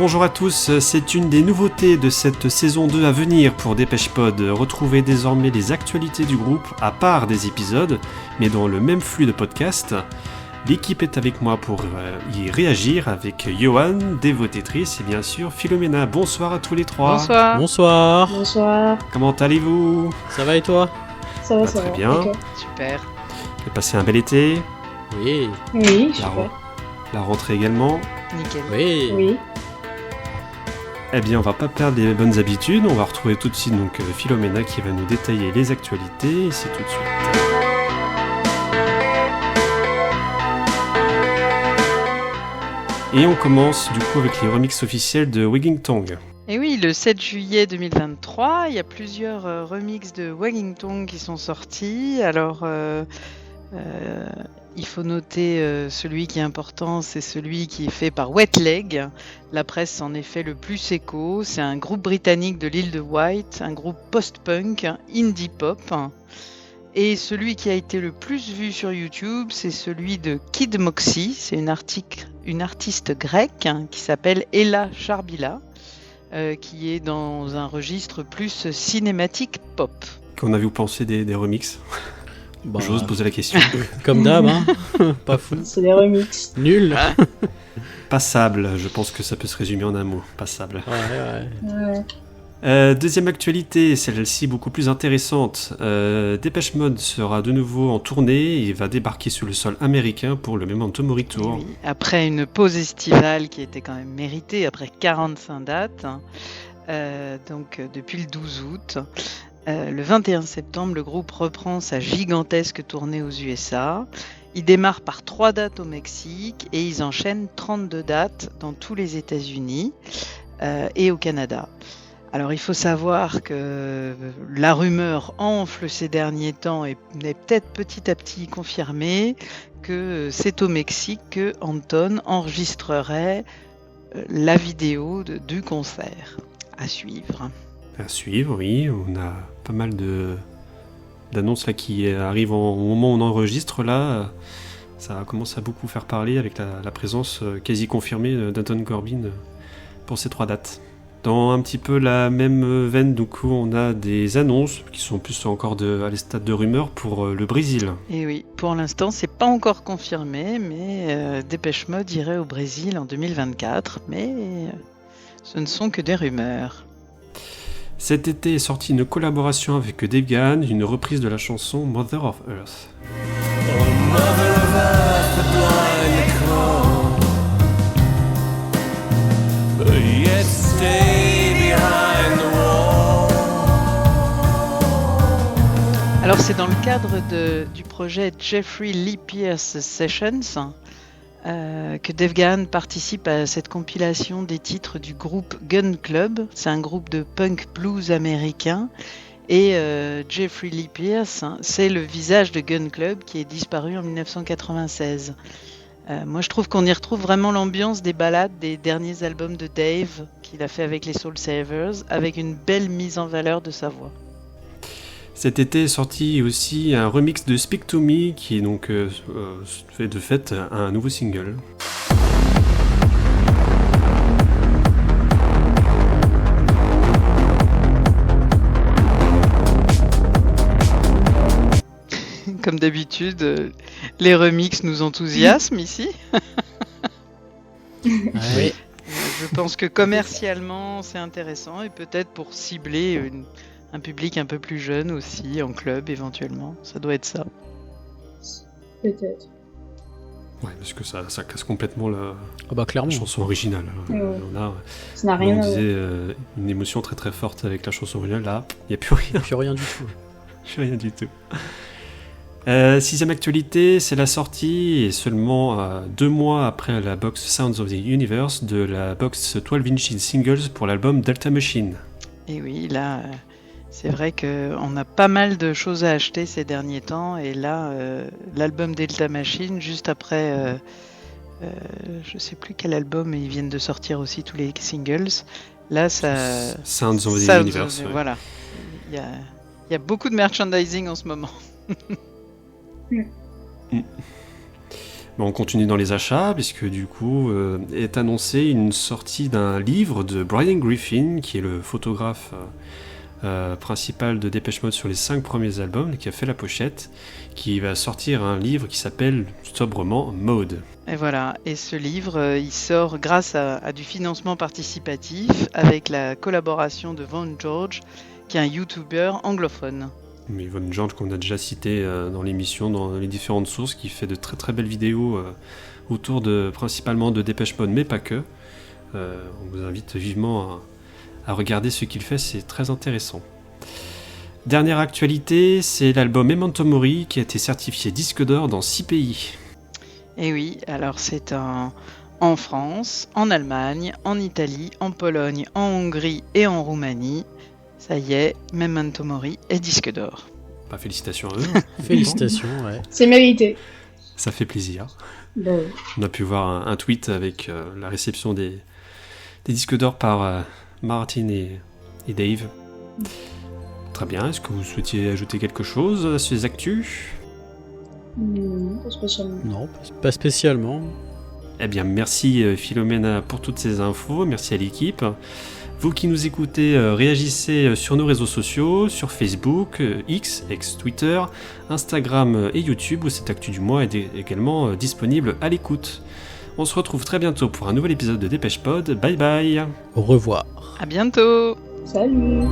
Bonjour à tous, c'est une des nouveautés de cette saison 2 à venir pour DépêchePod. Retrouvez désormais les actualités du groupe à part des épisodes, mais dans le même flux de podcast. L'équipe est avec moi pour y réagir avec Johan, dévotétrice et bien sûr Philomena. Bonsoir à tous les trois. Bonsoir. Bonsoir. Bonsoir. Comment allez-vous ? Ça va et toi ? Ça va, ça très va. bien. Okay. Super. Vous avez passé un bel été ? Oui. Oui, super. La rentrée également ? Nickel. Oui. Oui. Eh bien, on va pas perdre les bonnes habitudes. On va retrouver tout de suite donc Philomena qui va nous détailler les actualités. Et c'est tout de suite. Et on commence du coup avec les remixes officiels de Wagging Tongue. Et oui, le 7 juillet 2023, il y a plusieurs remixes de Wagging Tongue qui sont sortis. Alors, il faut noter celui qui est important, c'est celui qui est fait par Wet Leg. La presse en est fait le plus écho. C'est un groupe britannique de l'île de Wight, un groupe post-punk, indie pop. Et celui qui a été le plus vu sur YouTube, c'est celui de Kid Moxie. C'est une artiste grecque qui s'appelle Ella Charbila, qui est dans un registre plus cinématique pop. Qu'en avez-vous pensé des remixes ? Bah, J'ose poser la question. Comme d'hab, hein. Pas fou. C'est des remixes. Nul. Passable, je pense que ça peut se résumer en un mot. Passable. Ouais. Deuxième actualité, celle-ci beaucoup plus intéressante. DépêcheMod sera de nouveau en tournée et va débarquer sur le sol américain pour le Memento Mori Tour. Oui, après une pause estivale qui était quand même méritée, après 45 dates, donc depuis le 12 août. Le 21 septembre, le groupe reprend sa gigantesque tournée aux USA. Ils démarrent par 3 dates au Mexique et ils enchaînent 32 dates dans tous les États-Unis et au Canada. Alors il faut savoir que la rumeur enfle ces derniers temps et est peut-être petit à petit confirmée que c'est au Mexique que Anton enregistrerait la vidéo du concert à suivre. À suivre, oui. On a pas mal d'annonces là qui arrivent au moment où on enregistre. Là, ça commence à beaucoup faire parler avec la présence quasi confirmée d'Anton Corbijn pour ces 3 dates. Dans un petit peu la même veine, du coup, on a des annonces qui sont plus encore à les stades de rumeurs pour le Brésil. Et oui, pour l'instant, c'est pas encore confirmé, mais DépêcheMod irait au Brésil en 2024, mais ce ne sont que des rumeurs. Cet été est sortie une collaboration avec Dave Gahan, une reprise de la chanson Mother of Earth. Oh, Mother of Earth, the blind call, yet stay behind the wall. Alors c'est dans le cadre du projet Jeffrey Lee Pierce Sessions que Dave Gahan participe à cette compilation des titres du groupe Gun Club. C'est un groupe de punk blues américain. Et Jeffrey Lee Pierce, c'est le visage de Gun Club qui est disparu en 1996. Moi, je trouve qu'on y retrouve vraiment l'ambiance des ballades des derniers albums de Dave qu'il a fait avec les Soul Savers, avec une belle mise en valeur de sa voix. Cet été est sorti aussi un remix de Speak to Me qui est donc fait de fait un nouveau single. Comme d'habitude, les remixes nous enthousiasment ici. Oui. Je pense que commercialement, c'est intéressant et peut-être pour cibler un public un peu plus jeune aussi, en club éventuellement. Ça doit être ça. Peut-être. Ouais, parce que ça casse complètement la Clairement. chanson originale. Ouais. On a, Ça n'a comme rien on à voir. disait, une émotion très très forte avec la chanson originale. Là, il n'y a plus rien. Plus rien du tout. Rien du tout. Sixième actualité, c'est la sortie, et seulement 2 mois après la box Sounds of the Universe, de la box 12 inch singles pour l'album Delta Machine. Et oui, là, c'est vrai qu'on a pas mal de choses à acheter ces derniers temps. Et là, l'album Delta Machine, juste après, je sais plus quel album, mais ils viennent de sortir aussi tous les singles. Là, ça... Sounds of the Universe. Ouais. Voilà. Il y a beaucoup de merchandising en ce moment. On continue dans les achats, puisque du coup est annoncée une sortie d'un livre de Brian Griffin, qui est le photographe principal de Depeche Mode sur les 5 premiers albums, qui a fait la pochette, qui va sortir un livre qui s'appelle sobrement Mode. Et voilà, et ce livre, il sort grâce à du financement participatif avec la collaboration de Von George, qui est un YouTuber anglophone. Mais Von George, qu'on a déjà cité dans l'émission, dans les différentes sources, qui fait de très très belles vidéos autour principalement de Depeche Mode, mais pas que. On vous invite vivement à regarder ce qu'il fait, c'est très intéressant. Dernière actualité, c'est l'album Memento Mori qui a été certifié disque d'or dans 6 pays. Et oui, alors c'est en France, en Allemagne, en Italie, en Pologne, en Hongrie et en Roumanie. Ça y est, Memento Mori est disque d'or. Félicitations à eux. Félicitations, ouais. C'est mérité. Ça fait plaisir. Bon. On a pu voir un tweet avec la réception des disques d'or par Martin et Dave. Très bien, est-ce que vous souhaitiez ajouter quelque chose à ces actus ? Pas spécialement. Non, pas spécialement. Eh bien, merci Philomena pour toutes ces infos, merci à l'équipe. Vous qui nous écoutez, réagissez sur nos réseaux sociaux, sur Facebook, X, ex-Twitter, Instagram et YouTube, où cette actu du mois est également disponible à l'écoute. On se retrouve très bientôt pour un nouvel épisode de Dépêche Pod. Bye bye. Au revoir. À bientôt. Salut.